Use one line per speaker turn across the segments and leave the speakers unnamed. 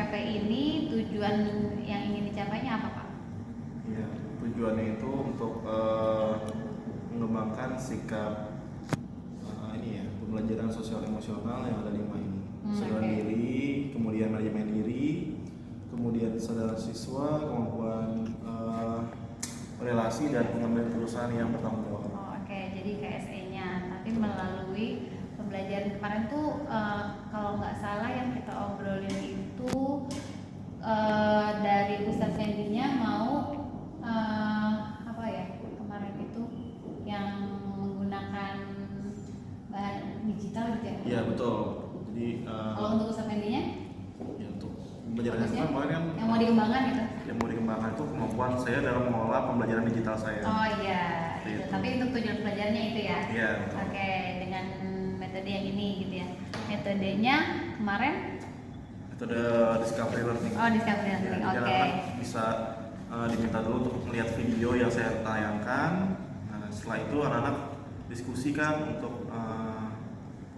SKP ini tujuan yang ingin dicapainya apa, Pak?
Ya, tujuannya itu untuk mengembangkan sikap pembelajaran sosial emosional yang ada di MA ini. Kesadaran diri, kemudian manajemen diri, kemudian kesadaran siswa, kemampuan relasi dan pengambilan keputusan yang bertanggung jawab.
Oke, jadi KSE-nya, tapi melalui pembelajaran kemarin tuh kalau nggak salah yang kita obrolin itu dari Ustadz Fendi-nya mau apa ya kemarin itu yang menggunakan bahan digital gitu ya?
Iya betul. Jadi
kalau untuk Ustadz Fendi-nya?
Ya untuk pembelajaran kemarin kan
yang mau dikembangkan gitu?
Yang mau dikembangkan itu kemampuan saya dalam mengelola pembelajaran digital saya.
Oh iya. Gitu. Tapi untuk tujuan pelajarannya itu ya?
Iya.
Oke, dengan metode yang ini gitu ya. Metodenya kemarin?
Metode discovery learning.
Oh, discovery learning.
Ya,
Oke.
Bisa diminta dulu untuk melihat video yang saya tayangkan. Nah, setelah itu anak-anak diskusikan untuk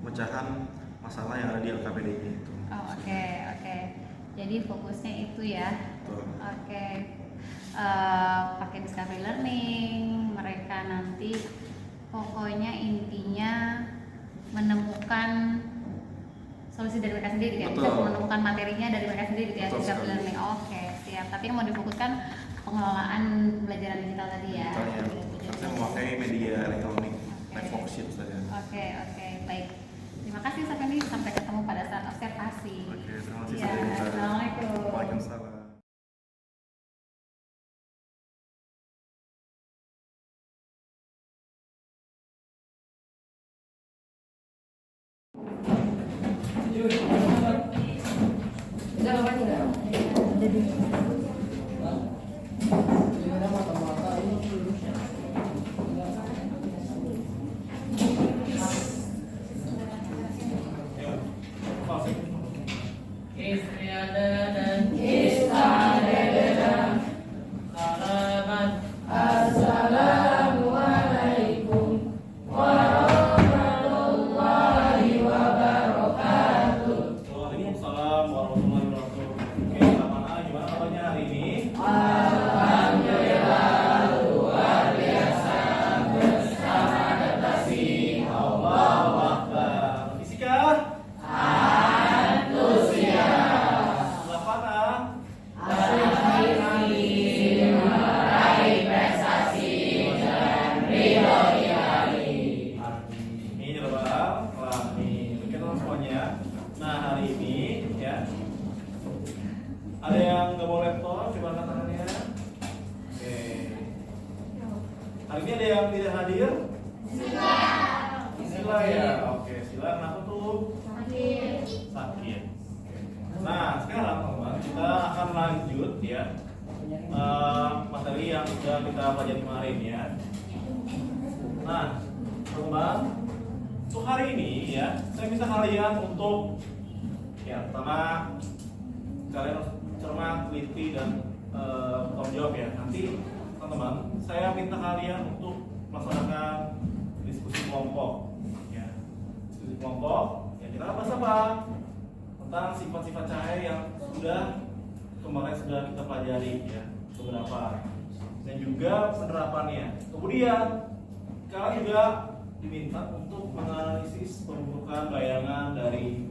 pemecahan masalah yang ada di LKPD itu.
Oh, oke. Jadi fokusnya itu ya.
Betul.
Oke. Pakai discovery learning, mereka nanti pokoknya intinya menemukan solusi dari mereka sendiri ya. Bisa menemukan materinya dari mereka sendiri gitu ya. Discovery learning. Oke, siap. Tapi yang mau difokuskan pengelolaan pembelajaran digital tadi ya.
Saya memakai media elektronik, Worksheet saja.
Oke, baik. Terima kasih Ustaz Fendi, sampai ketemu pada saat observasi.
Oke, terima kasih.
Ya, Assalamualaikum.
Waalaikumsalam. Ada yang nggak bawa laptop, coba angkat tangannya. Oke. Hari ini ada yang tidak hadir? Sila ya. Oke, Sila kenapa tuh? Sakit. Nah, sekarang teman-teman kita akan lanjut ya materi yang sudah kita pelajari kemarin ya. Nah, teman-teman, untuk hari ini ya, saya minta kalian untuk ya pertama kalian harus cermat, teliti dan bertanggung jawab ya. Nanti teman-teman, saya minta kalian untuk melaksanakan diskusi kelompok ya. Diskusi kelompok ya, kita bahas apa? Tentang sifat-sifat cahaya yang kemarin sudah kita pelajari ya, beberapa, dan juga penerapannya. Kemudian kalian juga diminta untuk menganalisis pembentukan bayangan dari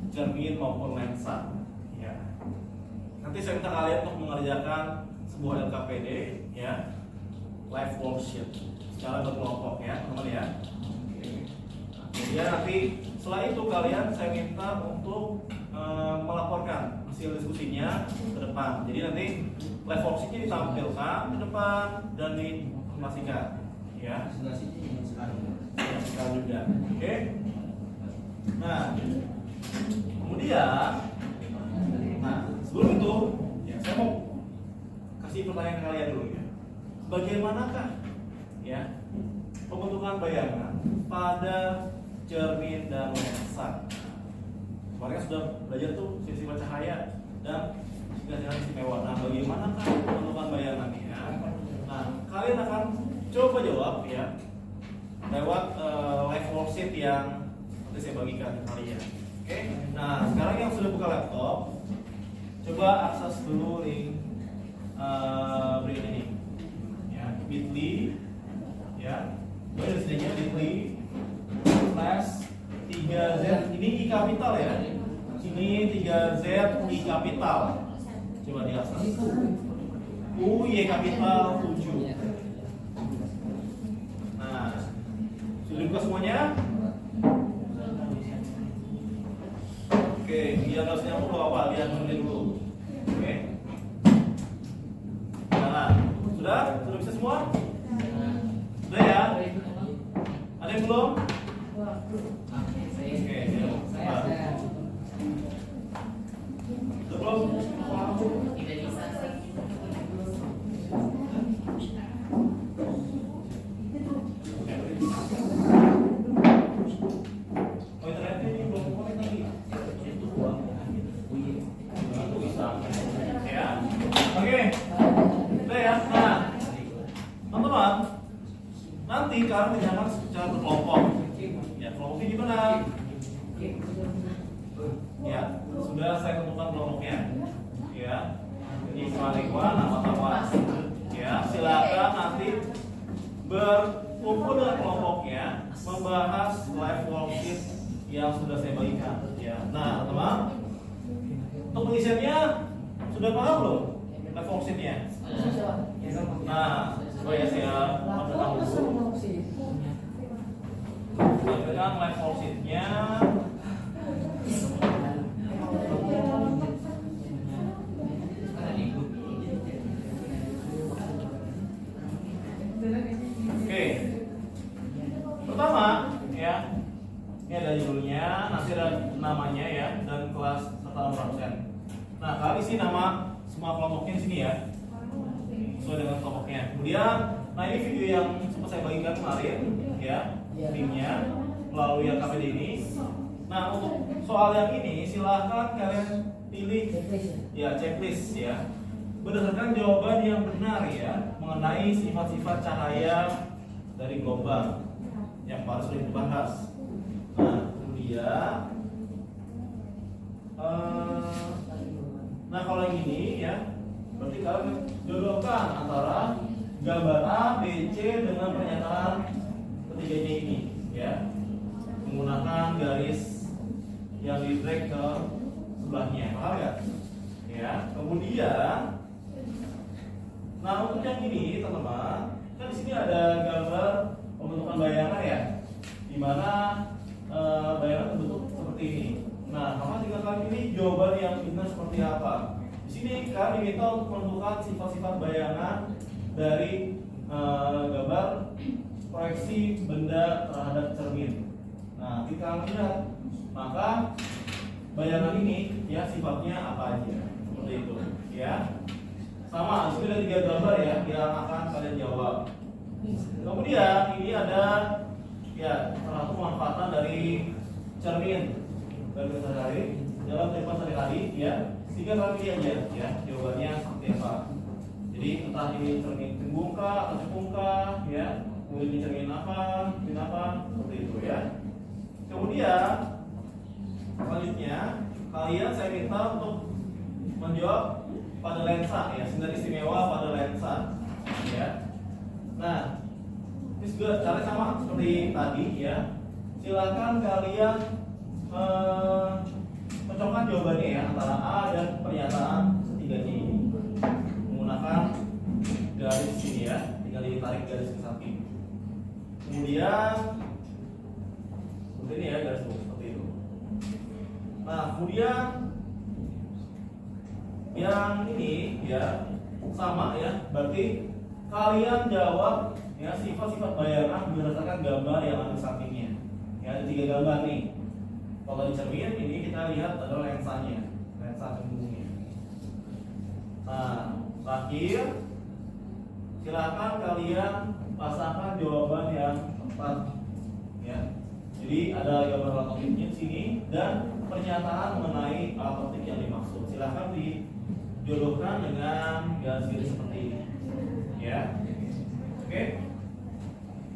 cermin maupun lensa ya. Nanti saya minta kalian untuk mengerjakan sebuah LKPD ya, live worksheet secara berkelompok ya teman-teman ya. Kemudian nanti setelah itu kalian saya minta untuk melaporkan hasil diskusinya ke depan. Jadi nanti live worksheetnya ditampilkan di depan dan diinformasikan ya. Sekarang juga. Oke. Nah, kemudian, sebelum itu, ya saya mau kasih pertanyaan ke kalian dulu ya. Bagaimanakah ya pembentukan bayangan pada cermin dan lensa? Kemarin sudah belajar tuh sifat cahaya dan sifat istimewa. Nah, bagaimanakah pembentukan bayangannya? Nah, kalian akan coba jawab ya lewat live worksheet yang nanti saya bagikan ke kalian. Oke. Nah, sekarang yang sudah buka laptop, coba akses dulu link berikut ini. Ya, bit.ly, ya. Boleh disedianya bit.ly/3Z. Ini I kapital ya. Ini 3Z I kapital. Coba diakses. U Y kapital 7. Nah, sudah buka semuanya? Oke, biar harus nyambung apa? Lihat dulu. Oke. Nah, sudah? Sudah bisa semua? Sudah ya? Ada yang belum? Oke, ya. Sudah belum?
Tidak bisa.
Oh, internetnya ini belum connect lagi. Ya. Oke. Udah ya. Nah, teman-teman, nanti kalian dinyatakan secara berkelompok. Ya, kelompoknya gimana? Ya, sudah saya tentukan kelompoknya. Ya. Ini Ikhwan, nama Tawas. Ya, silakan nanti berkumpul dengan kelompoknya membahas live worksheet yang sudah saya bagikan. Ya. Nah, teman-teman, untuk pengisiannya sudah paham belum live worksheetnya? Nah, supaya saya memberitahu dulu. Saya pegang live worksheetnya. Oke. Pertama, ya. Ini ada judulnya, nanti ada namanya ya, dan kelas serta nomor absen. Nah, kalian isi nama semua kelompoknya di sini ya. Sesuai dengan kelompoknya. Kemudian, nah ini video yang sempat saya bagikan kemarin, ya, linknya melalui KPD ini. Nah, untuk soal yang ini silahkan kalian pilih ya checklist ya, berdasarkan jawaban yang benar ya mengenai sifat-sifat cahaya dari gelombang yang harus dibahas. Nah, kemudian nah kalau yang ini ya, berarti kalian jodohkan antara gambar A, B, C dengan pernyataan ketiganya ini ya, menggunakan garis yang di drag ke sebelahnya, paham ya? Ya, kemudian, nah untuk yang ini teman-teman, kan di sini ada gambar pembentukan bayangan ya, di mana bayangan terbentuk seperti ini. Nah, maka tinggal kalian pilih jawaban yang benar seperti apa. Di sini kalian diminta untuk menentukan sifat-sifat bayangan dari gambar proyeksi benda terhadap cermin. Nah, kita lihat, maka bayangan ini ya sifatnya apa aja, seperti itu ya. Sama, di sini ada 3 gambar ya yang akan kalian jawab. Kemudian ini ada ya salah satu pemanfaatan dari cermin sehari-hari dalam kehidupan sehari-hari ya. Sehingga kalian pilih aja ya jawabannya seperti apa. Jadi entah ini cermin tembung kah atau cekung kah ya, kemudian ini cermin apa, seperti itu ya. Kemudian selanjutnya kalian saya minta untuk menjawab pada lensa ya, sinar istimewa pada lensa ya. Nah, ini juga cara sama seperti tadi ya. Silakan kalian cocokkan jawabannya ya antara A dan pernyataan ketiganya ini menggunakan garis sini ya, tinggal ditarik garis ke samping. Kemudian seperti ini ya, garis seperti itu. Nah, kemudian yang ini ya sama ya, berarti kalian jawab ya sifat-sifat bayangan berdasarkan gambar yang ada di sampingnya. Ya, ada 3 gambar nih. Kalau di cermin ini kita lihat adalah lensanya, lensa cembungnya. Nah, terakhir silakan kalian pasangkan jawaban yang tepat ya. Jadi ada gambar alat optiknya di sini dan pernyataan mengenai alat optik yang dimaksud. Silakan dijodohkan dengan garis-garis seperti ini ya. Oke.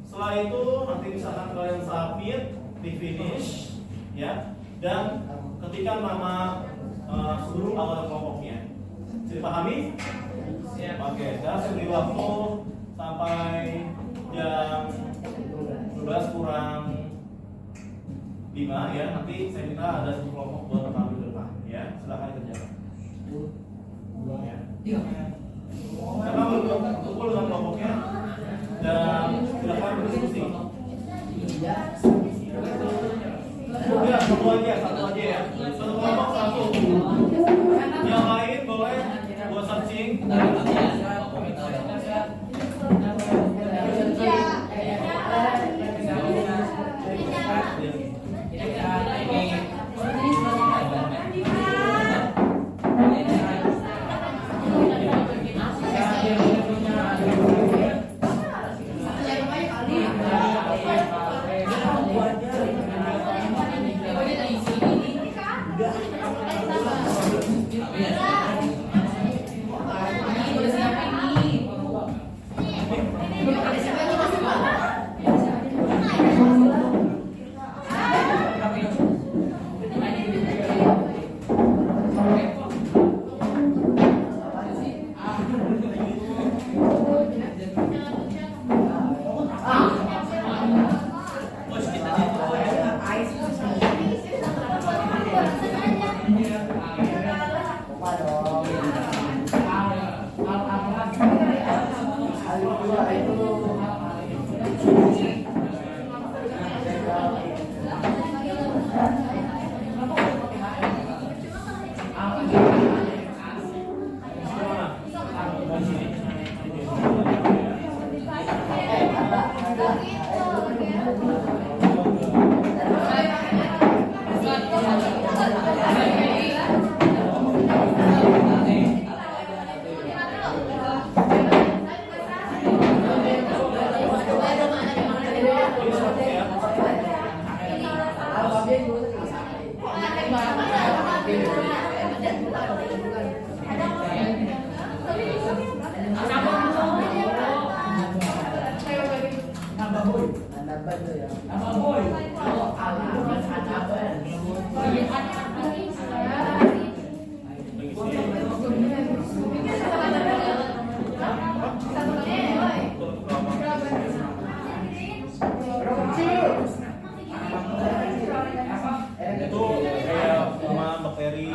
Setelah itu nanti misalkan kalian submit, di finish ya, dan ketikkan nama seluruh anggota kelompoknya. Bisa dipahami? Oke, sekarang saya beri waktu sampai jam 12 kurang 5 ya. Nanti saya minta ada satu kelompok buat tampil di depan ya. Silakan dikerjakan. Ya. Karena kumpul dengan kelompoknya dan silakan berdiskusi. Ya, satu aja ya. Satu kelompok satu. Yang lain boleh buat searching. Itu kayak cuma bakteri.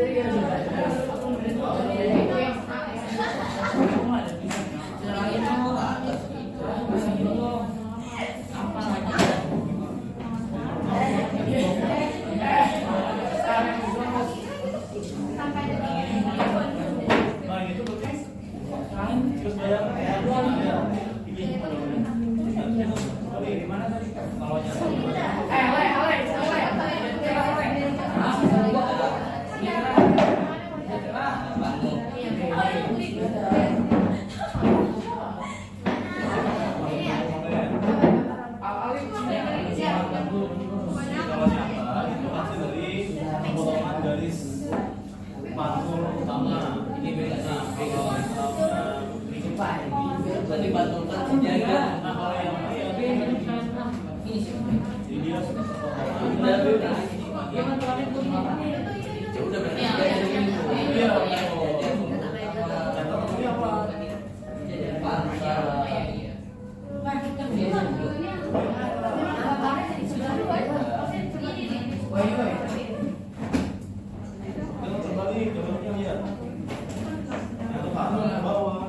Nah itu berarti terus bayar ini mana tadi kalau kalau nyata itu hasil dari potongan garis pantul utama. Ini beda.
Berarti bantukan penjaga.
Nah kalau yang lain jadi dia
Udah beda. Ya udah berarti
iya. Contoh ini apa? Jangan terbalik, coba lihat. Yang ke kanan, ke bawah.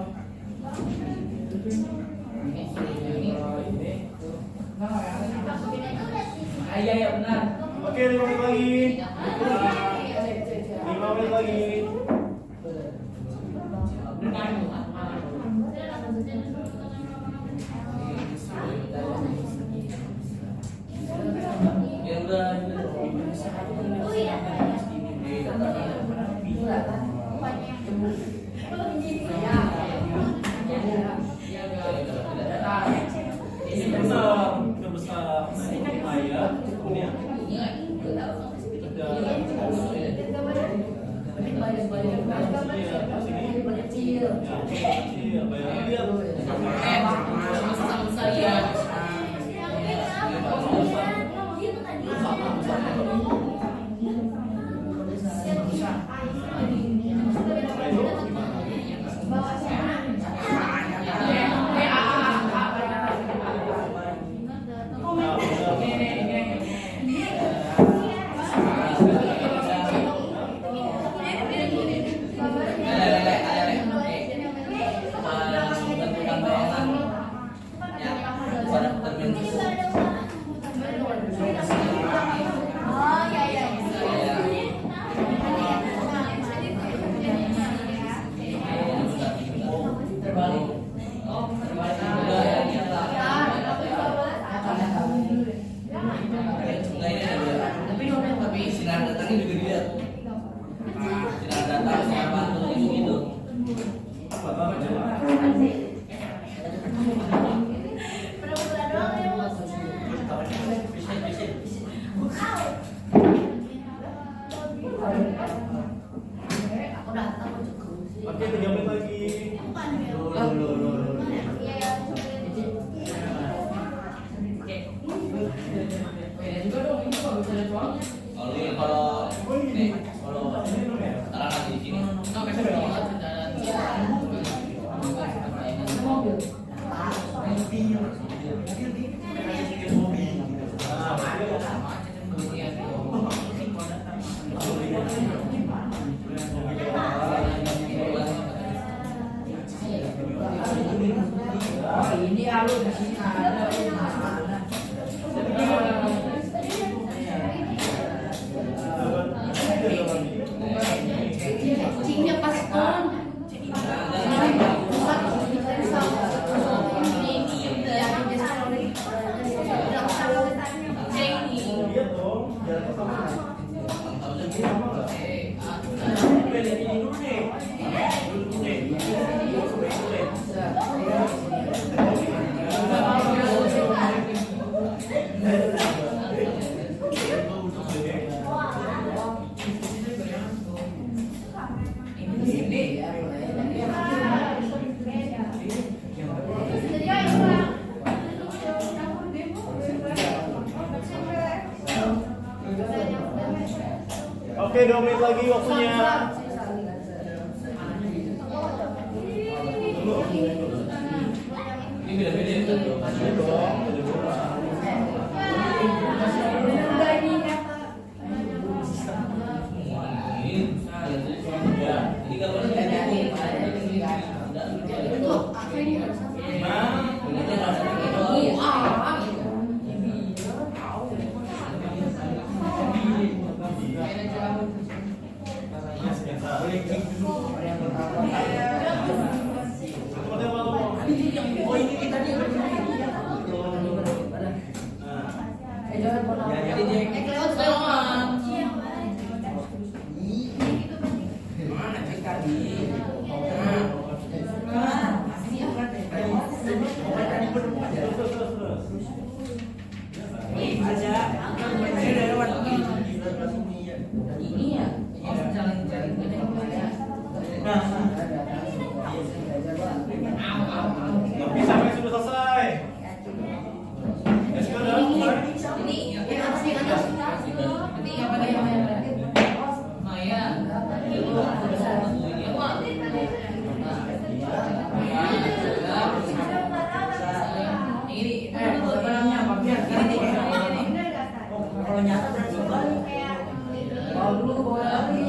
Iya benar.
Oke, 5 menit lagi. 5 menit lagi.
Ya udah.
Ini besar, besar. Ayat, kemudian
tapi sinar datangnya juga dilihat. Sinar datang sama pantul itu gitu.
Oke, 3 menit lagi.
Kalau nih kalau taruh di sini.
Ini alur di sini ada.
Cingnya pas turun.
Lihat dong, jalan ke sana. Oke, 2 menit lagi waktunya.
Ini beda-beda ya. Ini 3 menit nggak nyanyi.
Itu apa ini?
Nah,
Ini rasa doang.
Oh ini kita nih. Mana cek tadi?
Ini ya.
lebih sampai sudah selesai. Ya sudah, selesai.
Kalau nyata berarti bawa dulu bawa lagi.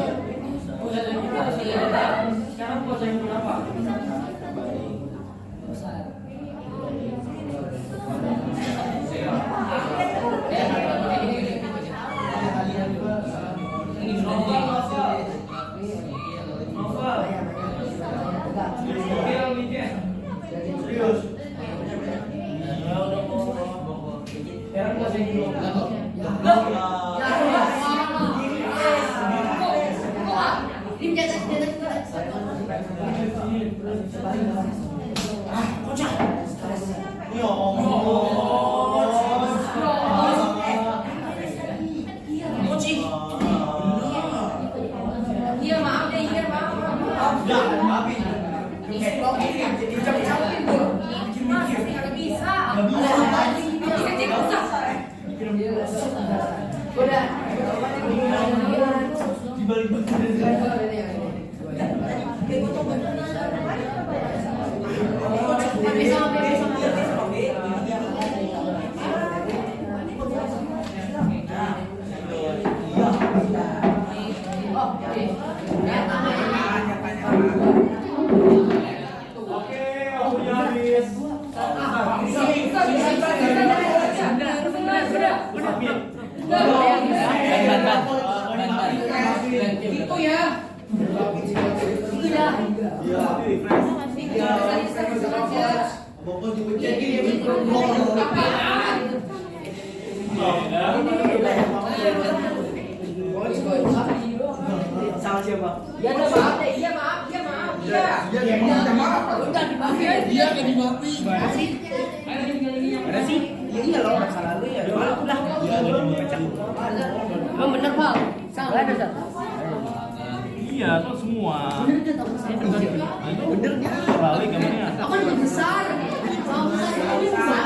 Sekarang pose yang berapa?
Serius.
Sekarang pose yang berapa?
Ya Allah.
Iya maaf deh, iya maaf.
Ya, tapi
Jadi ucap-ucapin tuh.
Mas, nggak bisa. Bisa cek usah.
Udah.
dibalik Oke, waktunya habis.
Itu ya. Itu ya.
Sama siapa?
Ya maaf deh, iya maaf, iya maaf, iya. Iya maaf. Udah dibagi. Iya kan dibagi.
Ada sih?
Iya loh, masa lalu ya. Udah.
Emang bener Pak? Salah ada Sal?
Iya, kan semua.
Bener ya.
Balik kayaknya.
Aku lebih besar. Mau besar lebih besar.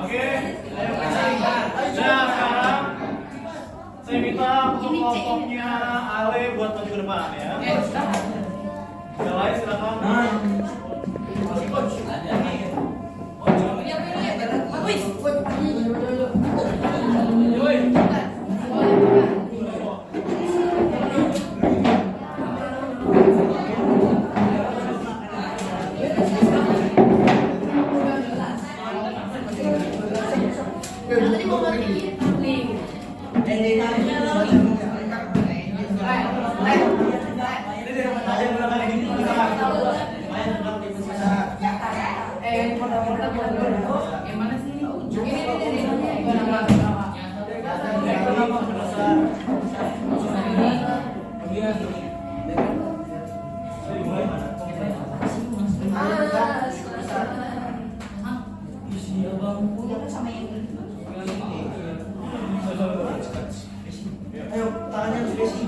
Oke. Nah, sekarang saya minta untuk kelompoknya Ale buat maju ke depan ya. Yang lain silakan.
Ada nih.
Ayo, tangannya spesi.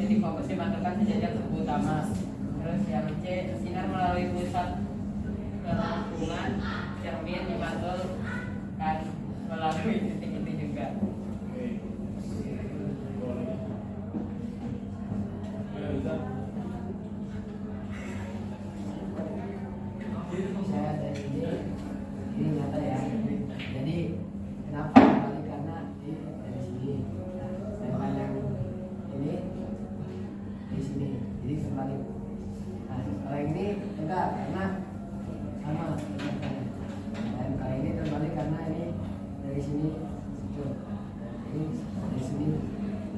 titik fokus dimantapkan sejajar tubuh utama. Terus yang C, sinar melalui pusat lingkungan cermin dimantulkan melalui titik itu juga.
Oke. Boleh. Ya, bisa.
Saya dari ini nyata ya. Jadi kenapa kembali karena dari sini. Nah, sedangkan yang ini dari sini. Jadi kembali. Nah, kalau yang ini enggak karena sama gerakannya. Dan kalau ini terbalik karena ini dari sini situ. Ini dari sini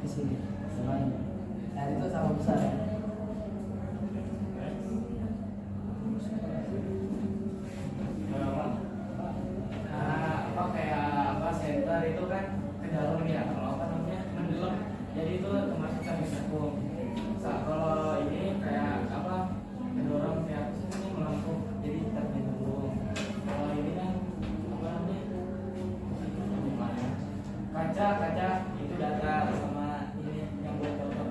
ke sini. Terbalik. Dan itu sama besar ya.
Center itu kan ke dalam ya, kalau apa namanya mendalam, jadi itu termasuk kami sepung. Kalau ini kayak apa mendorong kayak sini melengkung, jadi terbentuk. Kalau ini kan apa namanya kaca itu data sama ini yang buat foto.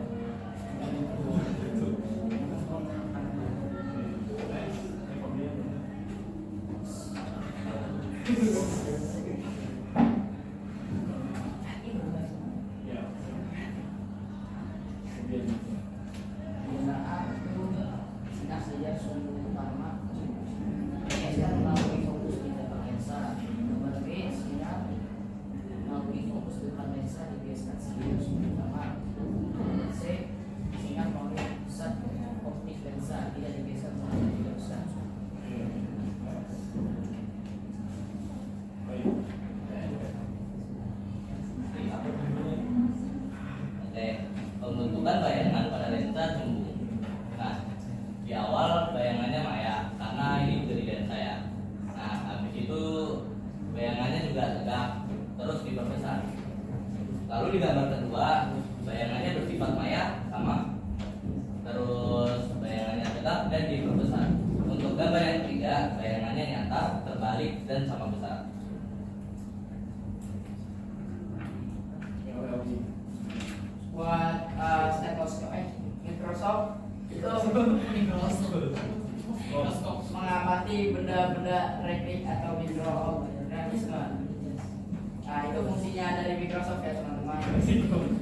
Penggunaan sinar sejajar sumber utama sinar melalui fokus di depan lensa. Nomor B, sinar melalui fokus di depan lensa dibiaskan sejajar sumber utama. Nomor C, sinar melalui pusat optik lensa tidak dibiaskan melalui pusat.
Pembentukan bayangan pada lensa cembung. Nah, di awal bayangannya maya karena ini juga di lensa ya. Nah, habis itu bayangannya juga tegak, terus diperbesar. Lalu di gambar kedua, bayangannya bersifat maya sama, terus bayangannya tegak dan diperbesar. Untuk gambar yang ketiga, bayangannya nyata, terbalik dan sama besar.
Buat stetoskop Microsoft itu mikroskop mengamati benda-benda replik atau mikroorganisme. Nah, itu fungsinya dari Microsoft ya teman-teman.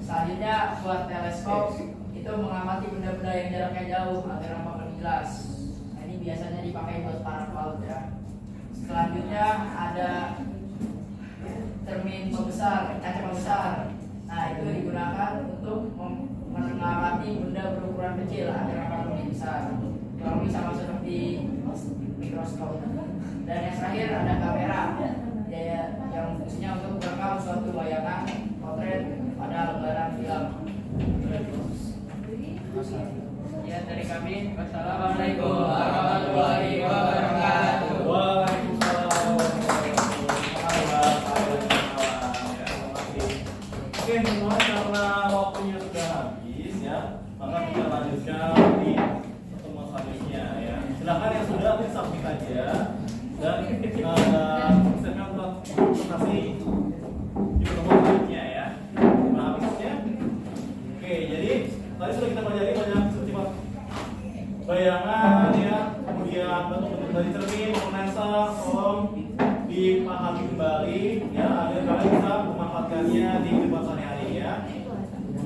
Selanjutnya buat teleskop itu mengamati benda-benda yang jaraknya jauh agar nampak lebih jelas. Nah, ini biasanya dipakai buat para pelaut ya. Selanjutnya ada cermin pembesar, kaca pembesar. Nah, itu digunakan untuk mengamati benda berukuran kecil agar nampak lebih besar. Kurang lebih sama seperti mikroskop. Dan yang terakhir ada kamera, yang fungsinya untuk merekam suatu bayangan potret pada lembaran film. Ya, dari kami, wassalamualaikum warahmatullahi wabarakatuh.
Waalaikumsalam warahmatullahi wabarakatuh. Oke, semua karena waktunya sudah habis ya, maka kita lanjutkan di pertemuan selanjutnya ya. Silakan yang sudah submit aja dan segmen presentasi di pertemuan selanjutnya ya. Terima habisnya. Oke, jadi tadi sudah kita pelajari banyak sifat bayangan ya, kemudian bentuk-bentuk dari cermin, lensa, tolong dipahami kembali ya agar kalian bisa memanfaatkannya di kehidupan sehari-hari ya.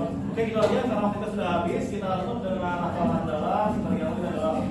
Oke, gitu aja karena waktu kita sudah habis, kita tutup dengan hafalan dalam yang adalah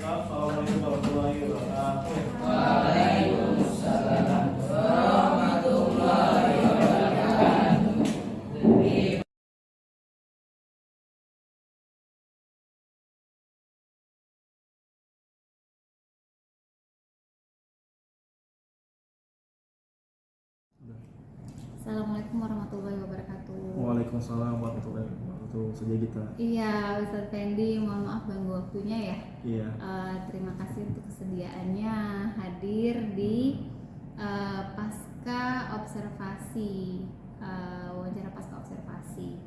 Assalamualaikum warahmatullahi wabarakatuh.
Assalamualaikum warahmatullahi wabarakatuh.
Waalaikumsalam warahmatullahi wabarakatuh. Saja kita.
Iya, Ustadz Fendi, mohon maaf ganggu waktunya ya.
Iya.
Terima kasih untuk kesediaannya hadir di pasca observasi, wawancara pasca observasi.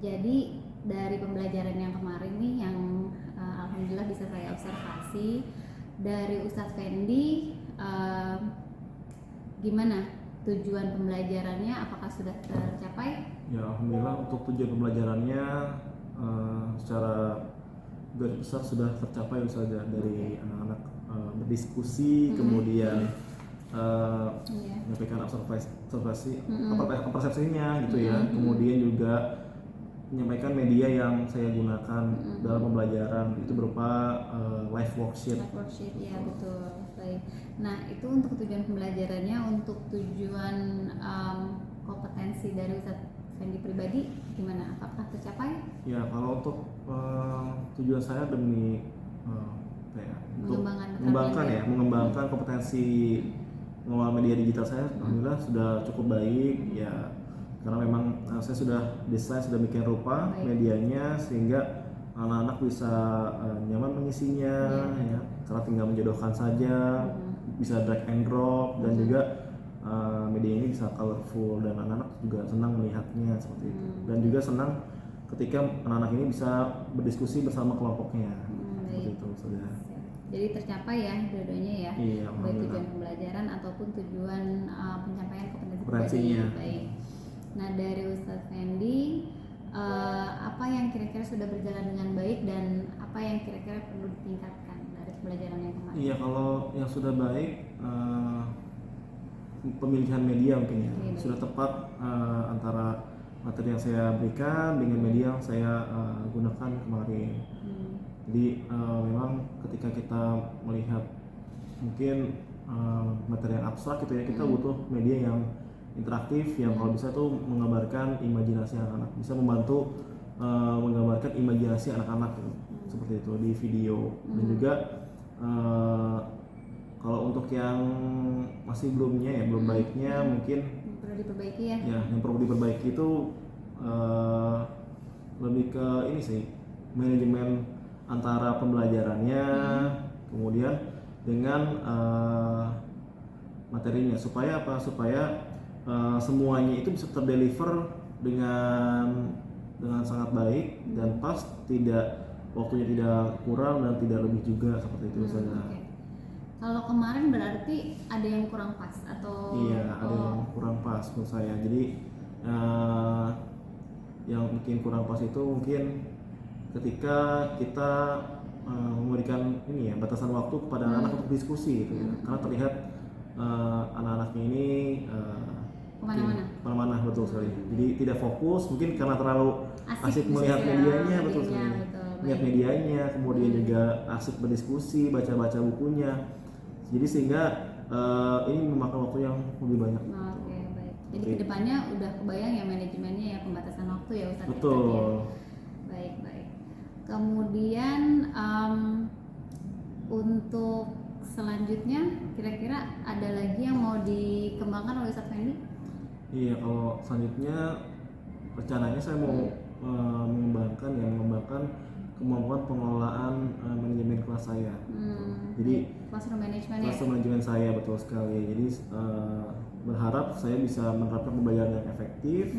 Jadi dari pembelajaran yang kemarin nih, yang alhamdulillah bisa saya observasi dari Ustadz Fendi, gimana tujuan pembelajarannya? Apakah sudah tercapai?
Ya, alhamdulillah untuk tujuan pembelajarannya secara garis besar sudah tercapai saja dari anak-anak berdiskusi, kemudian menyampaikan observasi persepsinya gitu ya, kemudian juga menyampaikan media yang saya gunakan dalam pembelajaran itu berupa live worksheet.
Live worksheet, ya betul. Baik. Nah, itu untuk tujuan pembelajarannya. Untuk tujuan kompetensi dari Ustadz Fendi pribadi gimana? Apakah tercapai?
Ya, kalau untuk tujuan saya demi untuk mengembangkan kompetensi mengelola media digital saya, alhamdulillah sudah cukup baik ya, karena memang saya sudah desain, sudah bikin rupa medianya sehingga anak-anak bisa nyaman mengisinya ya, karena tinggal menjodohkan saja, bisa drag and drop, dan juga media ini bisa colorful dan anak-anak juga senang melihatnya seperti itu, dan juga senang ketika anak-anak ini bisa berdiskusi bersama kelompoknya seperti itu sudah.
Jadi tercapai ya dua-duanya ya,
Iya,
baik tujuan pembelajaran ataupun tujuan pencapaian kompetensi
kompetensinya.
Baik. Nah, dari Ustadz Fendi, apa yang kira-kira sudah berjalan dengan baik dan apa yang kira-kira perlu ditingkatkan dari pembelajaran yang kemarin?
Iya, kalau yang sudah baik pemilihan media mungkin ya, sudah tepat antara materi yang saya berikan dengan media yang saya gunakan kemarin. Jadi memang ketika kita melihat mungkin materi yang abstrak gitu ya, kita butuh media yang interaktif yang kalau bisa tuh menggambarkan imajinasi anak-anak, bisa membantu menggambarkan imajinasi anak-anak gitu. Seperti itu di video. Dan juga kalau untuk yang masih belum baiknya mungkin
perlu diperbaiki ya.
Ya, yang perlu diperbaiki itu lebih ke ini sih, manajemen antara pembelajarannya kemudian dengan materinya, supaya apa? Supaya semuanya itu bisa terdeliver dengan sangat baik dan pas, waktunya tidak kurang dan tidak lebih juga, seperti itu saja.
Okay. Kalau kemarin berarti ada yang kurang pas atau?
Iya, ada yang kurang pas menurut saya. Jadi yang mungkin kurang pas itu mungkin ketika kita memberikan ini ya, batasan waktu kepada anak-anak untuk diskusi gitu ya. Karena terlihat anak-anaknya ini kemana-mana, betul sekali. Jadi tidak fokus, mungkin karena terlalu asik melihat medianya, betul sekali. Melihat medianya, kemudian juga asik berdiskusi, baca-baca bukunya. Jadi sehingga ini memakan waktu yang lebih banyak.
Oke, baik. Jadi kedepannya udah kebayang ya manajemennya ya, pembatasan waktu ya Ustadz.
Betul.
Baik. Kemudian untuk selanjutnya kira-kira ada lagi yang mau dikembangkan oleh Ustadz Fendi?
Iya, kalau selanjutnya rencananya saya mau mengembangkan kemampuan pengelolaan manajemen kelas saya. Jadi
classroom management
manajemen saya, betul sekali. Jadi berharap saya bisa menerapkan pembelajaran yang efektif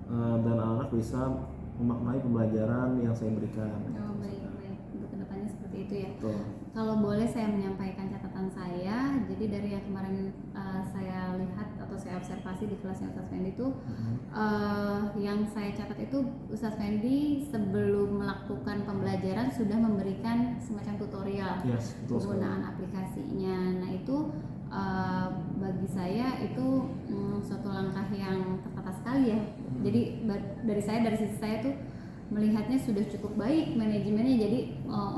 dan anak-anak bisa memaknai pembelajaran yang saya berikan.
Oh, baik. Untuk kedepannya seperti itu ya.
Betul.
Kalau boleh saya menyampaikan catatan saya, jadi dari yang kemarin saya lihat atau saya observasi di kelasnya Ustadz Fendi itu, yang saya catat itu Ustadz Fendi sebelum melakukan pembelajaran sudah memberikan semacam tutorial penggunaan aplikasinya. Nah itu bagi saya itu suatu langkah yang tertata sekali ya. Jadi dari sisi saya tuh melihatnya sudah cukup baik manajemennya, jadi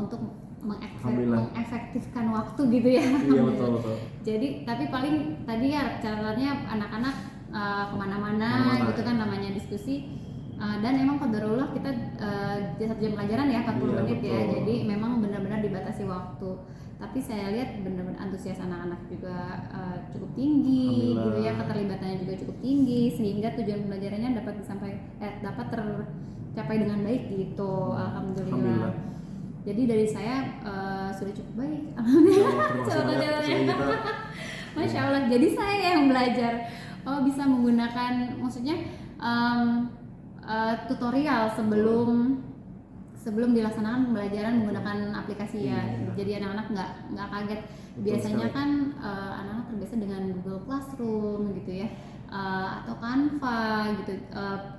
untuk mengefektifkan waktu gitu ya.
Iya, betul.
Jadi tapi paling tadi ya catatannya anak-anak kemana-mana gitu kan, namanya diskusi Dan emang qadarullah kita di 1 jam pelajaran ya 40
Iya,
menit ya,
betul.
jadi memang benar-benar dibatasi waktu. Tapi saya lihat benar-benar antusias anak-anak juga cukup tinggi gitu ya,
Alhamdulillah.
keterlibatannya juga cukup tinggi sehingga tujuan pembelajarannya dapat tercapai dengan baik gitu. Alhamdulillah.
Alhamdulillah.
Jadi dari saya sudah cukup baik. Alhamdulillah.
Terima kasih banyak
Catatan-catatannya.
kesini kita.
Masya Allah. Jadi saya yang belajar bisa menggunakan, maksudnya tutorial sebelum dilaksanakan pembelajaran menggunakan aplikasi ya.
Iya.
Jadi anak-anak nggak kaget.
Betul
Biasanya
sekali.
kan anak-anak terbiasa dengan Google Classroom gitu ya, atau Canva gitu,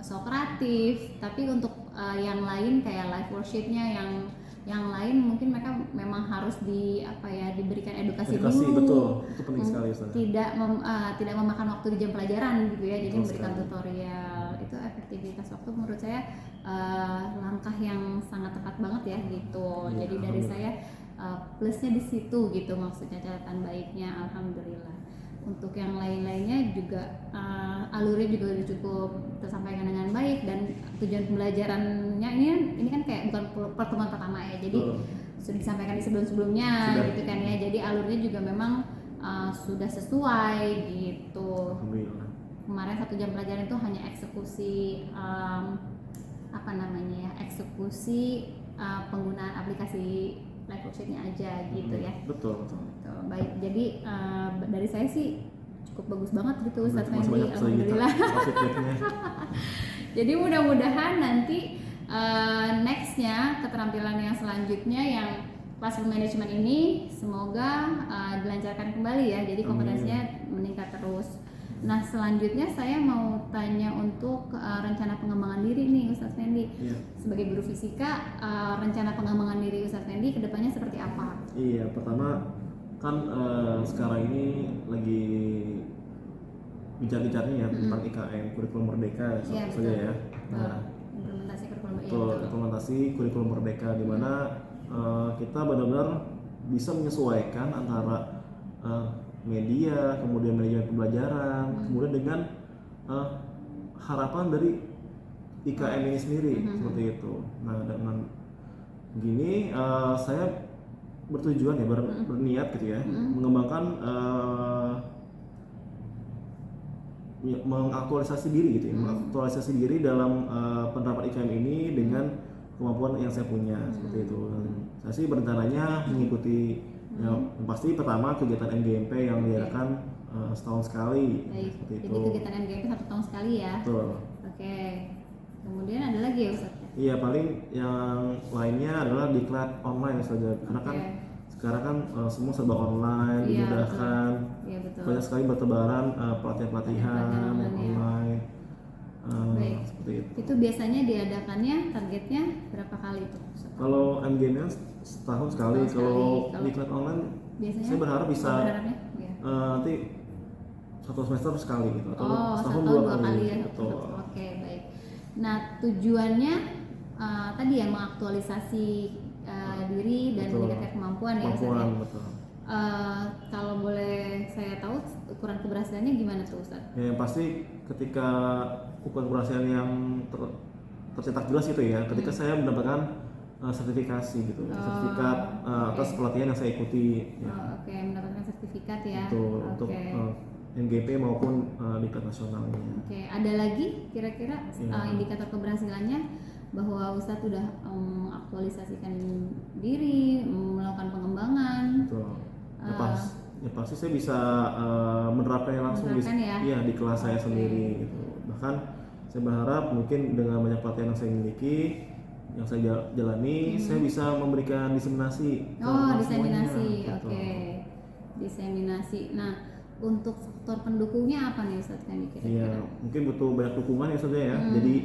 Socrative. Tapi untuk yang lain kayak live workshopnya yang lain mungkin mereka memang harus diberikan edukasi
Edukasi,
dulu.
betul. Itu penting sekali, Ustaz.
Tidak memakan waktu di jam pelajaran gitu ya, jadi
Betul
memberikan
sekali.
tutorial. Itu efektivitas waktu menurut saya langkah yang sangat tepat banget ya gitu.
Iya,
Jadi dari
alhamdulillah.
saya plusnya di situ gitu, maksudnya catatan baiknya alhamdulillah. Untuk yang lain-lainnya juga alurnya juga udah cukup tersampaikan dengan baik, dan tujuan pembelajarannya ini kan kayak bukan pertemuan pertama ya, jadi
Betul.
sudah disampaikan di sebelum-sebelumnya
Sudah.
gitu kan ya, jadi alurnya juga memang sudah sesuai gitu.
Alhamdulillah.
Kemarin 1 jam pelajaran itu hanya eksekusi eksekusi penggunaan aplikasi live workshopnya aja gitu ya.
Betul, betul.
Tuh, baik, jadi dari saya sih cukup bagus banget gitu Ustaz
Terima kasih
Fendi,
banyak Ustaz Gita.
alhamdulillah.
Feedbacknya.
Jadi mudah-mudahan nanti nextnya keterampilan yang selanjutnya yang classroom management ini semoga dilancarkan kembali ya, jadi kompetensinya meningkat terus. Nah selanjutnya saya mau tanya untuk rencana pengembangan diri nih Ustaz Fendi.
Iya.
Sebagai guru fisika, rencana pengembangan diri Ustaz Fendi kedepannya seperti apa?
Iya, pertama kan sekarang ini lagi bicara-bicaranya ya tentang IKM, kurikulum merdeka
Iya,
saja ya.
Betul. Implementasi kurikulum, iya,
Betul,
betul.
implementasi kurikulum merdeka di mana kita benar-benar bisa menyesuaikan antara media, kemudian manajemen pembelajaran, kemudian dengan harapan dari IKM ini sendiri seperti itu. Nah dengan begini saya bertujuan ya berniat gitu ya mengembangkan mengaktualisasi diri gitu ya, mengaktualisasi diri dalam penerapan IKM ini dengan kemampuan yang saya punya seperti itu. Dan saya sih berencananya mengikuti yang pasti pertama kegiatan MGMP yang diadakan setahun sekali
Baik,
seperti
jadi
itu.
kegiatan MGMP 1 tahun sekali ya.
Betul.
Oke. Kemudian ada lagi ya Ustaz?
Iya, paling yang lainnya adalah diklat online saja karena kan
Oke.
sekarang kan semua serba online,
Iya,
dimudahkan.
Iya betul.
Banyak sekali bertebaran pelatihan-pelatihan
Pelatihan
yang
online, ya.
online.
Baik.
Seperti itu.
Itu biasanya diadakannya targetnya berapa kali itu Ustaz?
Kalau MGN setahun sekali,
Setahun
kalau
sekali.
diklat online
Biasanya
saya berharap bisa
berharapnya? Iya.
nanti 1 semester sekali gitu atau
Oh,
setahun
setahun
2 kali.
ya.
Betul.
Oke, baik. Nah, tujuannya tadi ya mengaktualisasi diri dan
Betul.
meningkatkan kemampuan ya Ustaz ya.
Kemampuan, betul.
Kalau boleh saya tahu ukuran keberhasilannya gimana tuh Ustaz?
Ya, yang pasti ketika ukuran keberhasilan yang tercetak jelas itu ya, ketika saya mendapatkan sertifikasi gitu, sertifikat atas
oke.
pelatihan yang saya ikuti. Ya.
Oke, mendapatkan sertifikat ya.
Betul, untuk
Oke.
NGP maupun diklat nasionalnya.
Oke, ada lagi kira-kira
Iya.
indikator keberhasilannya bahwa Ustadz sudah mengaktualisasikan diri, melakukan pengembangan.
Betul. Ya pasti saya bisa menerapkannya langsung
Menerapkan ya?
iya, di kelas saya
Oke.
sendiri gitu. Bahkan saya berharap mungkin dengan banyak pelatihan yang saya miliki, yang saya jalani, saya bisa memberikan diseminasi. ke
Oh,
semuanya.
diseminasi.
Betul.
Oke. Diseminasi. Nah, untuk faktor pendukungnya apa nih Ustadz kan
Iya,
kira-kira?
mungkin butuh banyak dukungan ya saja ya. Jadi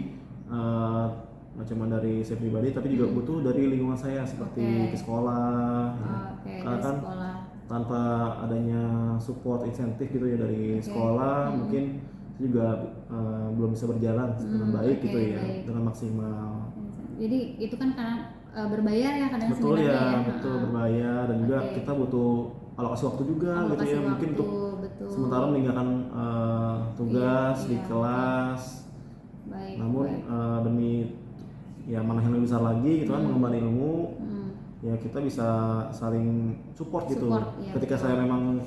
cuma dari saya pribadi, tapi juga butuh dari lingkungan saya seperti
Oke.
ke sekolah. ya.
Oke,
Karena
dari
kan
sekolah.
tanpa adanya support insentif gitu ya dari
Oke.
sekolah, mungkin saya juga belum bisa berjalan dengan baik
oke,
gitu ya,
baik.
dengan maksimal.
Jadi itu kan karena berbayar ya kadang
Betul
seminarnya
ya, betul berbayar dan juga
Oke.
kita butuh alokasi waktu juga gitu
Alokasi
ya, mungkin
waktu,
untuk
betul.
sementara meninggalkan tugas
Iya,
di
iya.
kelas
Baik.
Namun
baik.
Demi ya mana yang lebih besar lagi gitu kan, mengemban ilmu, ya kita bisa saling support gitu.
Support, ya,
Ketika
betul.
saya memang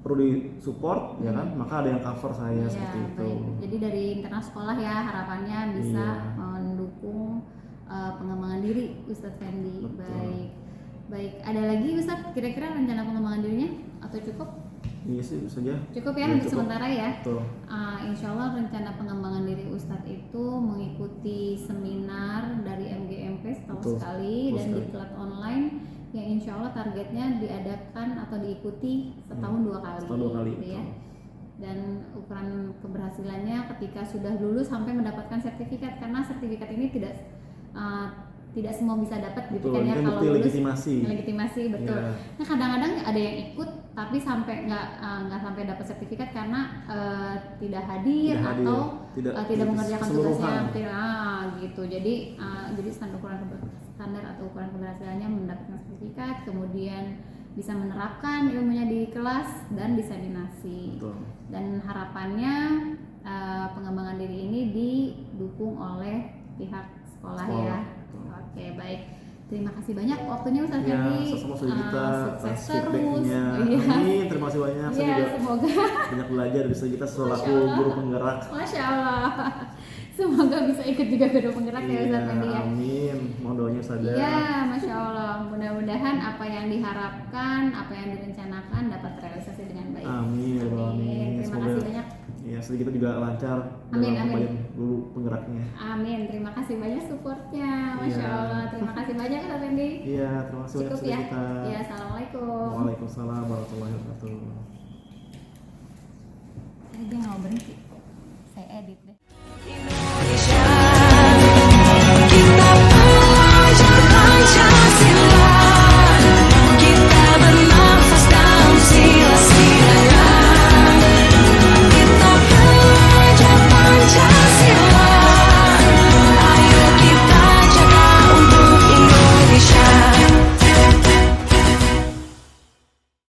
perlu di support ya kan, maka ada yang cover saya
Iya,
seperti itu.
baik. Jadi dari internal sekolah ya harapannya bisa
Iya.
mendukung pengembangan diri Ustadz Fendi.
Betul.
Baik. Baik, ada lagi Ustadz kira-kira rencana pengembangan dirinya atau cukup?
Iya sih, bisa aja.
Cukup ya
Iya,
untuk
cukup.
sementara ya.
Betul.
Insya Allah rencana pengembangan diri Ustadz itu mengikuti seminar dari MGMP setahun
Betul,
sekali
betul
dan
sekali.
diklat online yang insya Allah targetnya diadakan atau diikuti setahun 2 kali.
Setahun 2 kali,
gitu ya.
betul.
Dan ukuran keberhasilannya ketika sudah lulus sampai mendapatkan sertifikat, karena sertifikat ini tidak semua bisa dapat gitu
Betul,
kan
ini
ya
kan
kalau
bukti
lulus.
legitimasi.
Legitimasi, betul.
Iya.
Nah kadang-kadang ada yang ikut tapi sampai nggak sampai dapat sertifikat karena tidak hadir
Tidak hadir,
atau
tidak
tidak mengerjakan
keseluruhan.
tugasnya, tidak gitu. Jadi standar atau ukuran keberhasilannya mendapatkan sertifikat, kemudian bisa menerapkan ilmunya di kelas dan diseminasi.
Betul.
Dan harapannya pengembangan diri ini didukung oleh pihak sekolah ya.
Betul.
Oke, baik. Terima kasih banyak waktunya Ustaz
Ya,
Fendi.
sama saja kita
Sukses
atas
terus.
feedbacknya.
Iya.
Amin, terima kasih banyak. Saya
Iya,
juga
semoga.
banyak belajar dari kita selaku
Masya Allah.
guru penggerak.
Masya Allah. Semoga bisa ikut juga guru penggerak ya Ustaz Fendi ya.
Amin. Mohon doanya saja.
Iya, Masya Allah. Mudah-mudahan apa yang diharapkan, apa yang direncanakan dapat terrealisasi dengan baik.
Amin. Ya Allah, amin.
Terima
Semoga
kasih banyak.
ya sedikit kita juga lancar
Amin,
dalam
amin.
pembelajaran guru penggeraknya.
Amin. Terima kasih banyak supportnya. Masya
Iya.
Allah. Terima kasih banyak Ustaz Fendi.
Iya, terima kasih banyak
Cukup
sudah
ya.
kita.
Ya, assalamualaikum.
Waalaikumsalam warahmatullahi wabarakatuh.